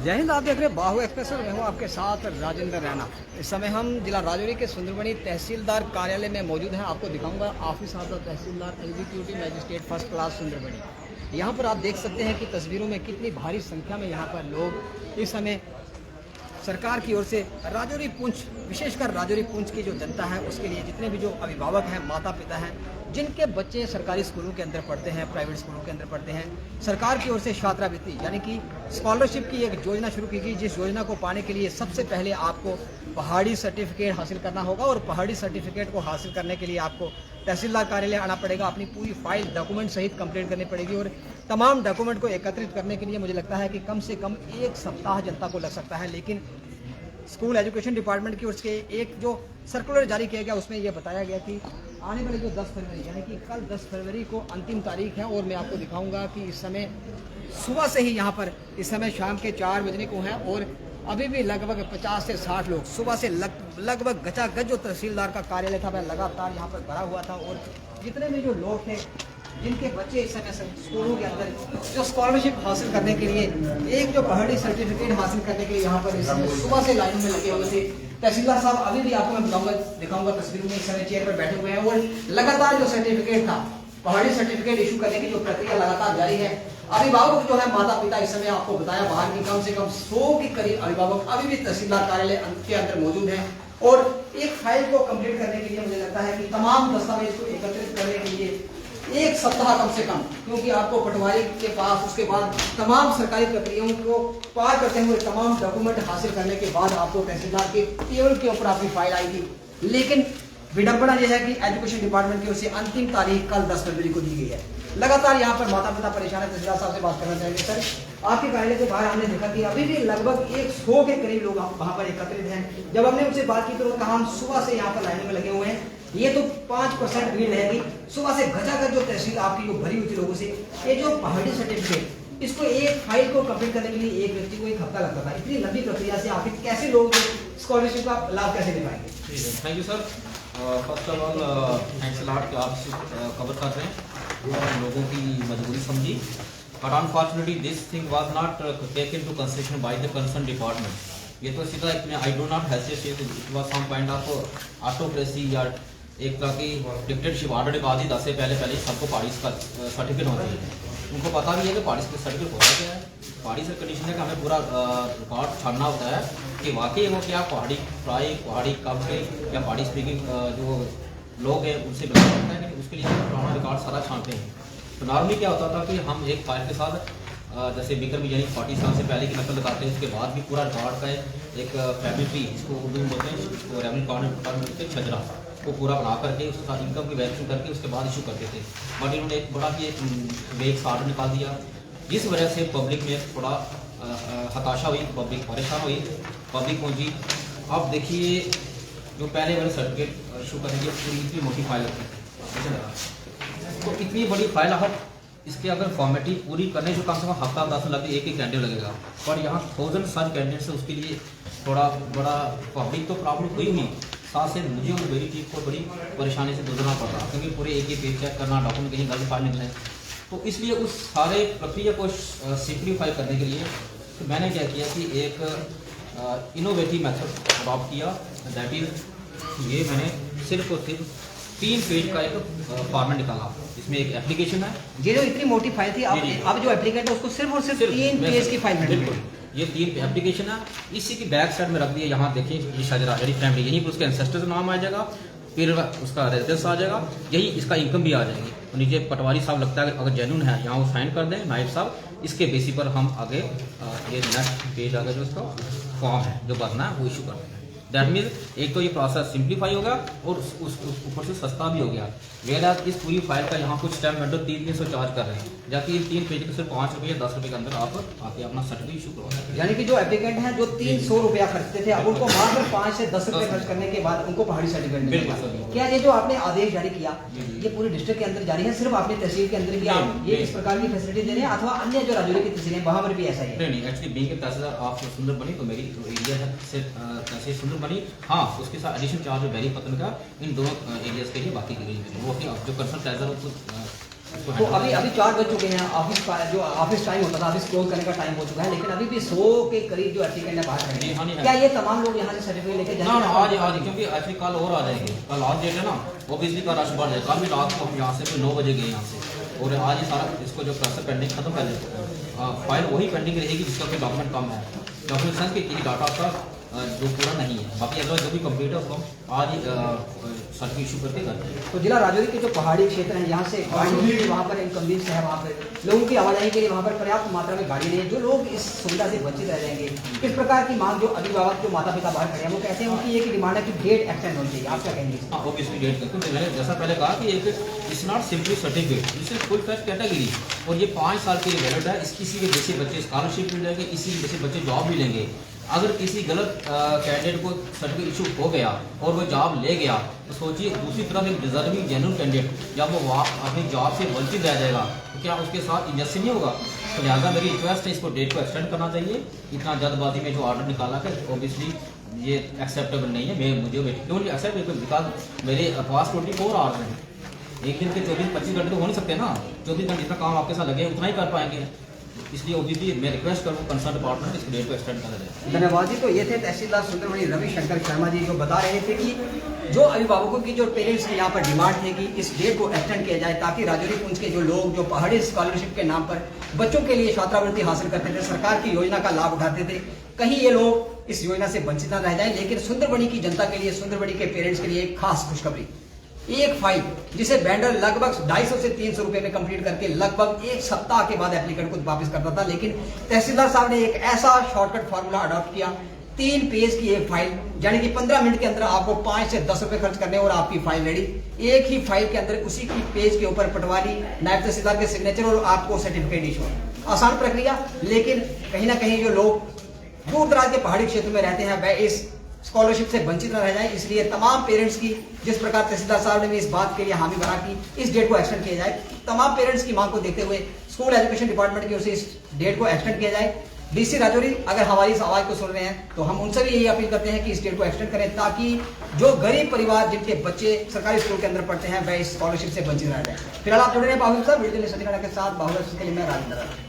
जय हिंद। आप देख रहे हैं बाहु एक्सप्रेस और मैं हूँ आपके साथ राजेंद्र रैना। इस समय हम जिला राजौरी के सुंदरबनी तहसीलदार कार्यालय में मौजूद हैं। आपको दिखाऊंगा office of the tahsildar executive magistrate first class Sundarbani. यहाँ पर आप देख सकते हैं कि तस्वीरों में कितनी भारी संख्या में यहाँ पर लोग इस समय सरकार की ओर से राजौरी पुंछ, विशेषकर राजौरी पुंछ की जो जनता है उसके लिए जितने भी जो अभिभावक हैं, माता पिता हैं, जिनके बच्चे सरकारी स्कूलों के अंदर पढ़ते हैं, प्राइवेट स्कूलों के अंदर पढ़ते हैं, सरकार की ओर से छात्रवृत्ति यानी कि स्कॉलरशिप की एक योजना शुरू की गई। जिस योजना को पाने के लिए सबसे पहले आपको पहाड़ी सर्टिफिकेट हासिल करना होगा और पहाड़ी सर्टिफिकेट को हासिल करने के लिए आपको तहसीलदार कार्यालय आना पड़ेगा। अपनी पूरी फाइल डॉक्यूमेंट सहित कंप्लीट करनी पड़ेगी और तमाम डॉक्यूमेंट को एकत्रित करने के लिए मुझे लगता है कि कम से कम 1 सप्ताह जनता को लग सकता है। लेकिन स्कूल एजुकेशन डिपार्टमेंट की ओर से एक जो सर्कुलर जारी किया गया उसमें यह बताया गया कि आने वाले जो 10 फरवरी यानी कि कल 10 फरवरी को अंतिम तारीख है। और मैं आपको दिखाऊंगा कि इस समय सुबह से ही यहाँ पर इस समय शाम के 4 बजने को है और अभी भी लगभग 50 से 60 लोग सुबह से लगभग गचागच जो तहसीलदार का कार्यालय था वह लगातार यहाँ पर भरा हुआ था। और जितने भी जो लोग थे जिनके बच्चे इस समय स्कूलों के अंदर जो स्कॉलरशिप हासिल करने के लिए एक जो पहाड़ी सर्टिफिकेट हासिल करने के लिए यहाँ पर इस समय सुबह से लाइनों में लगे हुए थे। तहसीलदार साहब अभी भी आपको मैं दिखाऊंगा तस्वीरों में इस समय चेयर पर बैठे हुए हैं और लगातार जो सर्टिफिकेट था, पहाड़ी सर्टिफिकेट इशू करने की जो प्रक्रिया लगातार जारी है। अभिभावक जो है, माता पिता, इस समय आपको बताया बाहर की कम से कम 100 के करीब अभिभावक अभी भी तहसीलदार कार्यालय के अंदर मौजूद हैं। और एक फाइल को कंप्लीट करने के लिए मुझे लगता है कि तमाम दस्तावेज को एकत्रित करने के लिए 1 सप्ताह कम से कम, क्योंकि आपको पटवारी के पास उसके बाद तमाम सरकारी प्रक्रियाओं को पार करते हुए तमाम डॉक्यूमेंट हासिल करने के बाद आपको तहसीलदार के टेबल के ऊपर आपकी फाइल आई थी। लेकिन विडंबना यह है कि एजुकेशन डिपार्टमेंट की ओर से अंतिम तारीख कल 10 फरवरी को दी गई है। लगातार यहाँ पर माता पिता परेशान है। तहसीलदार साहब से बात करना चाहेंगे। सर, आपके कार्यालय के बाहर हमने देखा कि अभी भी लगभग 100 के करीब लोग वहाँ पर एकत्रित हैं। जब हमने उनसे बात की तो कहा हम सुबह से यहाँ पर लाइनों में लगे हुए हैं, ये तो 5% भीड़ रहेगी। सुबह से गजागज जो तहसील आपकी जो भरी हुई थी लोगों से, ये जो पहाड़ी सर्टिफिकेट इसको एक फाइल को कंप्लीट करने के लिए एक व्यक्ति को 1 हफ्ता लगता था। इतनी लंबी प्रक्रिया से आखिर कैसे लोग स्कॉलरशिप का लाभ कैसे ले पाएंगे? Thank you sir. First of all thanks lot कि आप कवर कर रहे हैं, लोगों की मजबूरी समझी। But unfortunately this thing was not taken to consideration by the concern department. ये तो सीधा I do not hesitate, it was some kind of autocracy या एक तरह की डिक्टेटरशिप। ऑर्डर के आदि 10 से पहले सबको पहाड़ी का सर्टिफिकेट होना चाहिए। उनको पता भी है कि पहाड़ी का सर्टिफिकेट होता क्या है। पहाड़ी से कंडीशन है कि हमें पूरा रिकॉर्ड छानना होता है कि वाकई वो क्या पहाड़ी फ्राई, पहाड़ी कब से या पहाड़ी स्पीकिंग जो लोग हैं उनसे बिल्कुल होता है कि उसके लिए पुराना रिकॉर्ड सारा छानते हैं। तो नॉर्मली क्या होता था कि हम एक फाइल के साथ जैसे बिकर भी यानी 40 साल से पहले की नकल लगाते हैं, उसके बाद भी पूरा रिकॉर्ड का एक फैमिली ट्री, इसको उर्दू में बोलते हैं, इसको रेवन्यू डिपार्टमेंट के छजरा, वो पूरा बना करके उसके साथ इनकम की वैल्यूशन करके उसके बाद इशू करते थे। बट इन्होंने एक बड़ा ही एक ऑर्डर निकाल दिया, जिस वजह से पब्लिक में थोड़ा हताशा हुई, पब्लिक परेशान हुई, पब्लिक पहुंची। अब देखिए जो पहले वाले सर्टिफिकेट इशू करेंगे पूरी इतनी मोटी फाइल लगती है, तो इतनी बड़ी फाइल आप इसके अगर फॉर्मेलिटी पूरी करने जो कम से कम हफ्ता 10 लगे, एक कैंडिडेट लगेगा। पर यहाँ 1000 सच कैंडिडेट से उसके लिए थोड़ा बड़ा पब्लिक तो प्रॉब्लम हुई, साथ से मुझे और मेरी टीम को बड़ी परेशानी से गुजरना पड़ रहा, क्योंकि पूरे एक पेज चेक करना, डॉक्यूमेंट कहीं गलत फाइल निकले। तो इसलिए उस सारे प्रक्रिया को सिंप्लीफाई करने के लिए तो मैंने क्या किया कि एक इनोवेटिव मेथड अडॉप्ट किया। दैट इज ये मैंने सिर्फ और सिर्फ 3 पेज का एक फॉर्मेट निकाला। इसमें एक एप्लीकेशन है, ये जो इतनी मोटी फाइल थी, अब जो एप्लीकेंट है उसको सिर्फ और सिर्फ 3 पेज की फाइल बिल्कुल, ये 3 एप्लीकेशन है। इसी की बैक साइड में रख दिया, यहाँ देखिए ये शजरा यानी फैमिली, यहीं पर उसके एंसेस्टर्स नाम आ जाएगा, फिर उसका रेजिडेंस आ जाएगा, यही इसका इनकम भी आ जाएगी। तो नीचे पटवारी साहब लगता है अगर जेन्युइन है यहाँ वो साइन कर दें, नायब साहब, इसके बेसिस पर हम आगे ये नेक्स्ट पेज आगे जो उसका फॉर्म है जो भरना है वो इशू कर देंगे। दैट मीन्स एक तो ये प्रोसेस सिंप्लीफाई हो गया और उस ऊपर से सस्ता भी हो गया। वेरा इस पूरी फाइल का यहाँ कुछ स्टैम्प वेंडर 300 चार्ज कर रहे हैं, जबकि इन 3 पेज के सिर्फ 5 रुपये 10 रुपये के अंदर आप आके अपना सर्टिफिकेट इशू करवा सकते हैं। यानी कि जो एप्लीकेंट हैं जो 300 रुपया खर्चते थे, अब उनको मात्र 5 से 10 रुपये खर्च करने के बाद उनको पहाड़ी सर्टिफिकेट मिलेगा। क्या ये जो आपने आदेश जारी किया ये पूरे डिस्ट्रिक्ट के अंदर जारी है, सिर्फ आपने तहसील के अंदर किया, ये इस प्रकार की फैसिलिटी दे रहे हैं अथवा अन्य जो राजौरी की तहसीलें वहाँ पर भी ऐसा ही है? नहीं, actually being a tahsildar of Sundarbani, तो मेरी एरिया है तहसील सुंदरबनी, हाँ उसके साथ एडिशनल चार्ज है बैरी पतन का इन दोनों एरियाज के लिए, बाकी के लिए वो अपनी जो कंसर्न तहसीलदार तो अभी 4 बज चुके हैं, ऑफिस का जो ऑफिस टाइम होता था, ऑफिस क्लोज करने का टाइम हो चुका है, लेकिन अभी भी 100 के करीब जो एप्लीकेंट है बाहर खड़े हैं। क्या ये तमाम लोग यहाँ से सर्टिफिकेट लेके ना जाएंगे? आज क्योंकि एक्चुअली कल और आ जाएंगे, कल आज डेट है ना, ऑब्वियसली का रश बढ़ जाएगा। कल भी रात को हम यहाँ से 9 बजे गए यहाँ से, और आज ही सारा इसको जो प्रोसेस पेंडिंग खत्म कर लेते, फाइल वही पेंडिंग रहेगी जिसका कोई डॉक्यूमेंट कम है, डॉक्यूमेंट सेंस के किसी डाटा का जो पूरा नहीं है, बाकी अगर जो भी कंप्लीट है उसको आज ही सर्टिफिकेट इशू करके करते हैं। तो जिला राजौरी के जो पहाड़ी क्षेत्र हैं, यहाँ से गाड़ी वहाँ पर इनकन्वीनियंस है, वहाँ पर लोगों की आवाजाही के लिए वहाँ पर पर्याप्त मात्रा में गाड़ी नहीं है, जो लोग इस सुविधा से वंचित रह जाएंगे। इस प्रकार की मांग जो अभिभावक जो माता पिता बाहर खड़े हैं वो कहते हैं, उनकी एक डिमांड है कि डेट एक्सटेंड होनी चाहिए। आप क्या कहेंगे? हाँ, ऑब्वियसली डेट का, क्योंकि मैंने जैसा पहले कहा कि एक it's not simply certificate, this is full fledge category, और ये 5 साल के लिए वैलिड है। इसी के जैसे बच्चे स्कॉलरशिप भी लेंगे, इसी के जैसे बच्चे जॉब भी लेंगे। अगर किसी गलत कैंडिडेट को सर्टिफिकेट इशू हो गया और वो जॉब ले गया, तो सोचिए दूसरी तरफ एक डिजर्विंग जेन्युइन कैंडिडेट जब वो अपनी जॉब से वंचित रह जाएगा तो क्या उसके साथ इंजस्टिस नहीं होगा? तो लिहाजा मेरी रिक्वेस्ट है, इसको डेट को एक्सटेंड करना चाहिए। इतना जल्दबाजी में जो ऑर्डर निकाला है ऑब्वियसली ये एक्सेप्टेबल नहीं है। मुझे क्यों नहीं एक्सेप्ट, बिकॉज मेरे पास 24 आवर्स हैं, एक दिन के 24-25 घंटे तो हो नहीं सकते ना। 24 घंटे जितना काम आपके साथ लगे उतना ही कर पाएंगे, इसलिए ओबीसी मैं रिक्वेस्ट करूँ कंसर्न डिपार्टमेंट इसको डेट को एक्सटेंड कर दे। धन्यवाद जी। तो ये थे तहसीलदार सुंदरमणि रविशंकर शर्मा जी, जो बता रहे थे कि जो अभिभावकों की जो पेरेंट्स की यहाँ पर डिमांड है कि इस डेट को एक्सटेंड किया जाए, ताकि राजौरी पुंछ के जो लोग जो पहाड़ी स्कॉलरशिप के नाम पर बच्चों के लिए छात्रवृत्ति हासिल करते थे, सरकार की योजना का लाभ उठाते थे, कहीं ये लोग इस योजना से वंचित न रह जाए। लेकिन सुंदरबनी की जनता के लिए, सुंदरबनी के पेरेंट्स के लिए एक खास खुशखबरी, एक फाइल जिसे वेंडर लगभग 250 से 300 रुपए में कंप्लीट करके लगभग 1 सप्ताह के बाद एप्लीकेंट को वापस करता था, लेकिन तहसीलदार साहब ने एक ऐसा शॉर्टकट फार्मूला अडॉप्ट किया, 3 पेज की एक फाइल, यानी कि 15 मिनट के अंदर आपको 5 से 10 रुपए खर्च करने और आपकी फाइल रेडी। एक ही फाइल के अंदर उसी की पेज के ऊपर पटवारी, नायब तहसीलदार के सिग्नेचर और आपको सर्टिफिकेट इशू। आसान प्रक्रिया, लेकिन कहीं ना कहीं जो लोग दूर दराज के पहाड़ी क्षेत्र में रहते हैं वह इस स्कॉलरशिप से वंचित न रह जाए, इसलिए तमाम पेरेंट्स की, जिस प्रकार तहसीलदार साहब ने भी इस बात के लिए हामी भरा कि इस डेट को एक्सटेंड किया जाए, तमाम पेरेंट्स की मांग को देखते हुए स्कूल एजुकेशन डिपार्टमेंट की ओर से इस डेट को एक्सटेंड किया जाए। डीसी राजौरी अगर हमारी इस आवाज को सुन रहे हैं तो हम उनसे भी यही अपील करते हैं कि इस डेट को एक्सटेंड करें, ताकि जो गरीब परिवार जिनके बच्चे सरकारी स्कूल के अंदर पढ़ते हैं वह इस स्कॉलरशिप से वंचित रह जाए। फिलहाल आप जुड़े रहे बाहुल साहब, वीडियो के साथ बाहुल के लिए मैं राजेंद्र।